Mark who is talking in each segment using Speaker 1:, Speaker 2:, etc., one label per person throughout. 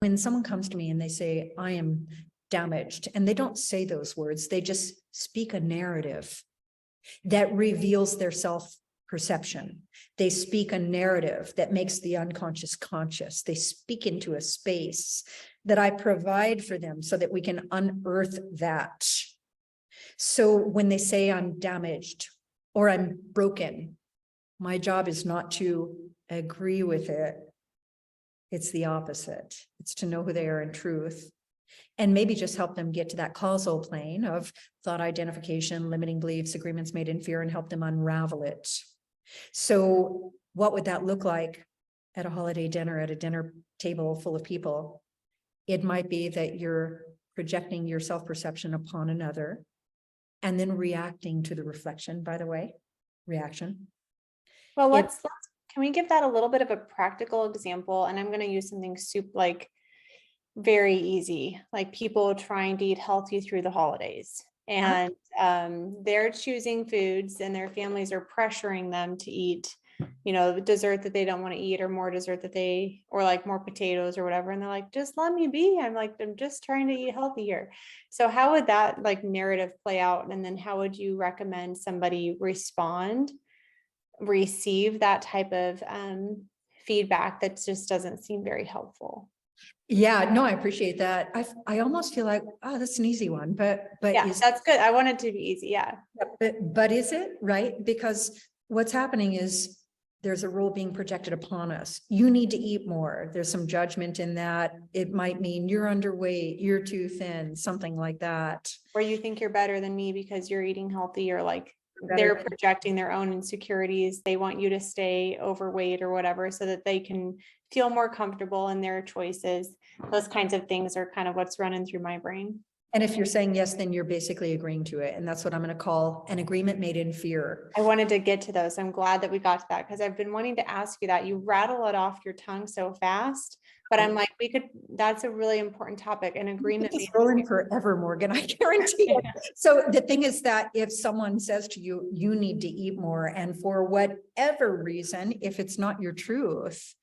Speaker 1: when someone comes to me and they say, I am damaged, and they don't say those words, they just speak a narrative that reveals their self-perception. They speak a narrative that makes the unconscious conscious. They speak into a space that I provide for them so that we can unearth that. So when they say I'm damaged or I'm broken, my job is not to agree with it. It's the opposite. It's to know who they are in truth, and maybe just help them get to that causal plane of thought identification, limiting beliefs, agreements made in fear, and help them unravel it. So what would that look like at a holiday dinner, at a dinner table full of people? It might be that you're projecting your self-perception upon another and then reacting to the reflection, by the way, reaction.
Speaker 2: Well, can we give that a little bit of a practical example? And I'm going to use something like very easy, like people trying to eat healthy through the holidays. And they're choosing foods and their families are pressuring them to eat, the dessert that they don't want to eat, or more dessert or like more potatoes or whatever. And they're like, just let me be. I'm just trying to eat healthy here. So how would that like narrative play out? And then how would you recommend somebody receive that type of feedback that just doesn't seem very helpful?
Speaker 1: Yeah, no, I appreciate that. I almost feel like, oh, that's an easy one, but
Speaker 2: yeah, that's good. I want it to be easy. Yeah.
Speaker 1: But is it right? Because what's happening is there's a rule being projected upon us. You need to eat more. There's some judgment in that. It might mean you're underweight, you're too thin, something like that.
Speaker 2: Or you think you're better than me because you're eating healthy, or like they're projecting their own insecurities. They want you to stay overweight or whatever so that they can feel more comfortable in their choices. Those kinds of things are kind of what's running through my brain.
Speaker 1: And if you're saying yes, then you're basically agreeing to it. And that's what I'm going to call an agreement made in fear.
Speaker 2: I wanted to get to those. I'm glad that we got to that, because I've been wanting to ask you that. You rattle it off your tongue so fast, but I'm like, that's a really important topic. An agreement.
Speaker 1: It's rolling forever, Morgan, I guarantee you. So the thing is that if someone says to you, you need to eat more, and for whatever reason, if it's not your truth,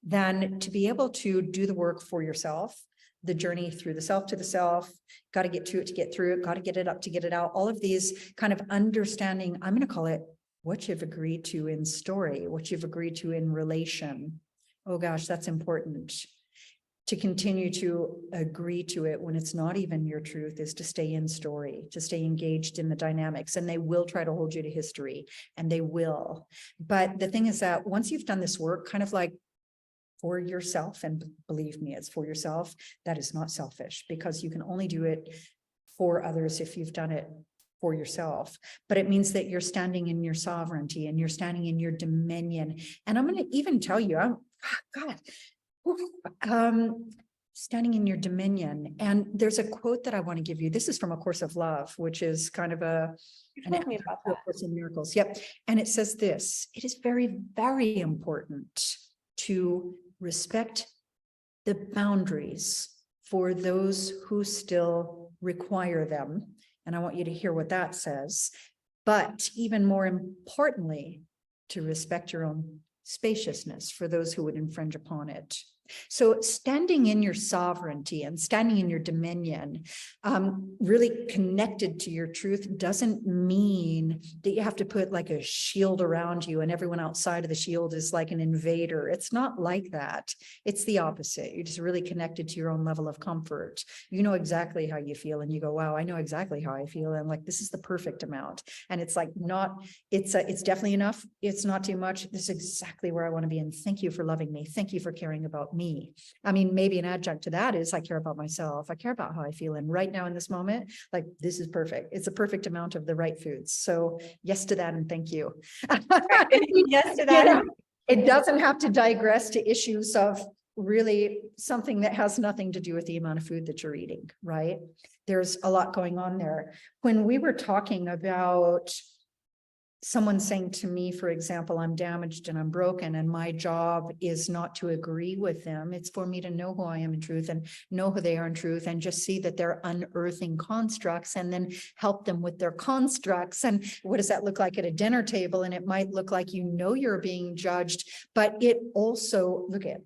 Speaker 1: then to be able to do the work for yourself, the journey through the self to the self, got to get to it to get through it, got to get it up to get it out. All of these kind of understanding, I'm going to call it what you've agreed to in story, what you've agreed to in relation. Oh gosh, that's important. To continue to agree to it when it's not even your truth is to stay in story, to stay engaged in the dynamics, and they will try to hold you to history, and they will. But the thing is that once you've done this work, kind of like for yourself, and believe me, it's for yourself, that is not selfish, because you can only do it for others if you've done it for yourself. But it means that you're standing in your sovereignty and you're standing in your dominion. And I'm going to even tell you, standing in your dominion. And there's a quote that I want to give you. This is from A Course of Love, which is kind of an Course in Miracles. Yep. And it says this: it is very, very important to respect the boundaries for those who still require them. And I want you to hear what that says. But even more importantly, to respect your own spaciousness for those who would infringe upon it. So standing in your sovereignty and standing in your dominion, really connected to your truth, doesn't mean that you have to put like a shield around you and everyone outside of the shield is like an invader. It's not like that. It's the opposite. You're just really connected to your own level of comfort. You know exactly how you feel, and you go, wow, I know exactly how I feel. And like, this is the perfect amount. And it's like, it's definitely enough. It's not too much. This is exactly where I want to be. And thank you for loving me. Thank you for caring about me. I mean, maybe an adjunct to that is I care about myself. I care about how I feel. And right now in this moment, like, this is perfect. It's a perfect amount of the right foods. So yes to that. And thank you.
Speaker 2: Yes to that.
Speaker 1: It doesn't have to digress to issues of really something that has nothing to do with the amount of food that you're eating, right? There's a lot going on there. When we were talking about someone saying to me, for example, I'm damaged and I'm broken, and my job is not to agree with them. It's for me to know who I am in truth and know who they are in truth, and just see that they're unearthing constructs, and then help them with their constructs. And what does that look like at a dinner table? And it might look like, you're being judged, but it also, look at,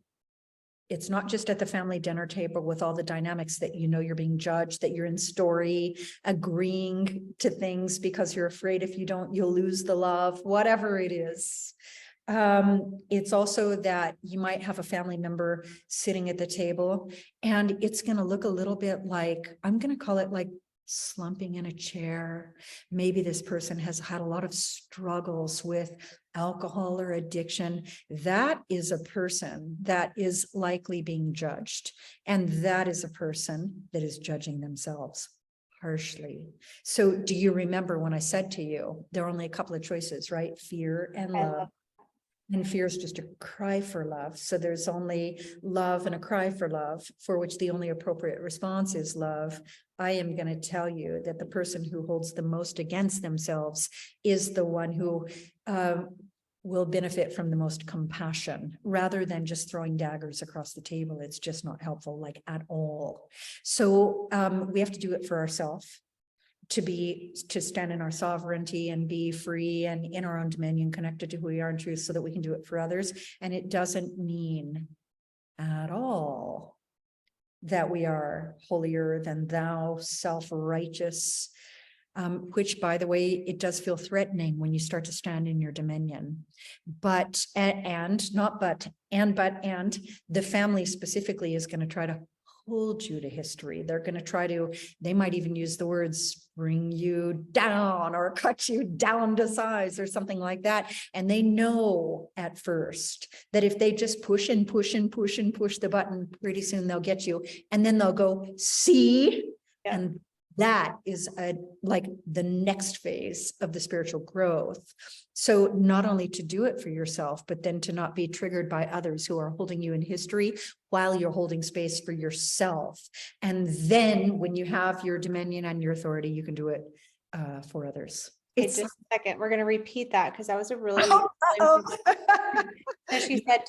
Speaker 1: It's not just at the family dinner table with all the dynamics that you know you're being judged, that you're in story, agreeing to things because you're afraid if you don't, you'll lose the love, whatever it is. It's also that you might have a family member sitting at the table and it's going to look a little bit like, I'm going to call it like slumping in a chair. Maybe this person has had a lot of struggles with alcohol or addiction. That is a person that is likely being judged. And that is a person that is judging themselves harshly. So do you remember when I said to you, there are only a couple of choices, right? Fear and love. And fear is just a cry for love. So there's only love and a cry for love, for which the only appropriate response is love. I am going to tell you that the person who holds the most against themselves is the one who will benefit from the most compassion, rather than just throwing daggers across the table. It's just not helpful, like at all. So we have to do it for ourselves. To stand in our sovereignty and be free and in our own dominion, connected to who we are in truth, so that we can do it for others. And it doesn't mean at all that we are holier than thou, self-righteous, which, by the way, it does feel threatening when you start to stand in your dominion. But, and the family specifically is going to try to hold you to history. They're going to try to, they might even use the words bring you down or cut you down to size or something like that. And they know at first that if they just push and push and push and push the button, pretty soon they'll get you. And then they'll go, see, yeah. And that is like the next phase of the spiritual growth. So not only to do it for yourself, but then to not be triggered by others who are holding you in history while you're holding space for yourself. And then when you have your dominion and your authority, you can do it for others.
Speaker 2: It's just a second. We're going to repeat that because that was a really that she said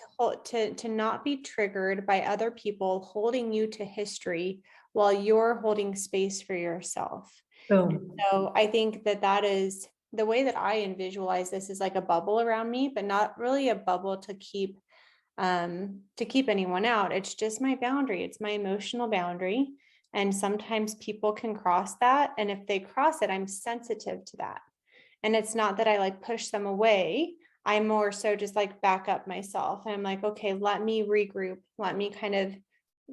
Speaker 2: to not be triggered by other people holding you to history while you're holding space for yourself. So I think that is the way that I visualize this is like a bubble around me, but not really a bubble to keep anyone out. It's just my boundary. It's my emotional boundary. And sometimes people can cross that. And if they cross it, I'm sensitive to that. And it's not that I like push them away. I more so just like back up myself. And I'm like, okay, let me regroup. Let me kind of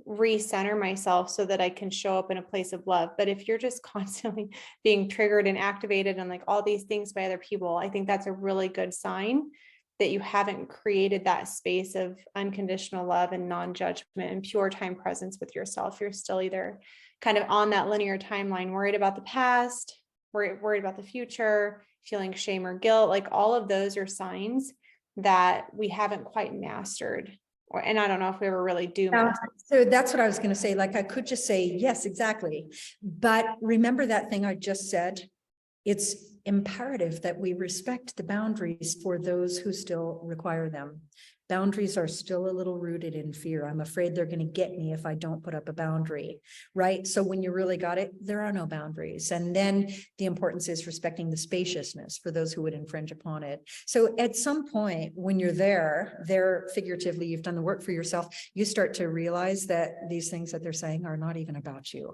Speaker 2: recenter myself so that I can show up in a place of love. But if you're just constantly being triggered and activated and like all these things by other people, I think that's a really good sign that you haven't created that space of unconditional love and non-judgment and pure time presence with yourself. You're still either kind of on that linear timeline, worried about the past, worried about the future, feeling shame or guilt. Like all of those are signs that we haven't quite mastered. And I don't know if we ever really do.
Speaker 1: So that's what I was going to say. Like I could just say, yes, exactly. But remember that thing I just said, it's imperative that we respect the boundaries for those who still require them. Boundaries are still a little rooted in fear. I'm afraid they're going to get me if I don't put up a boundary, right? So when you really got it, there are no boundaries. And then the importance is respecting the spaciousness for those who would infringe upon it. So at some point when you're there figuratively, you've done the work for yourself, you start to realize that these things that they're saying are not even about you.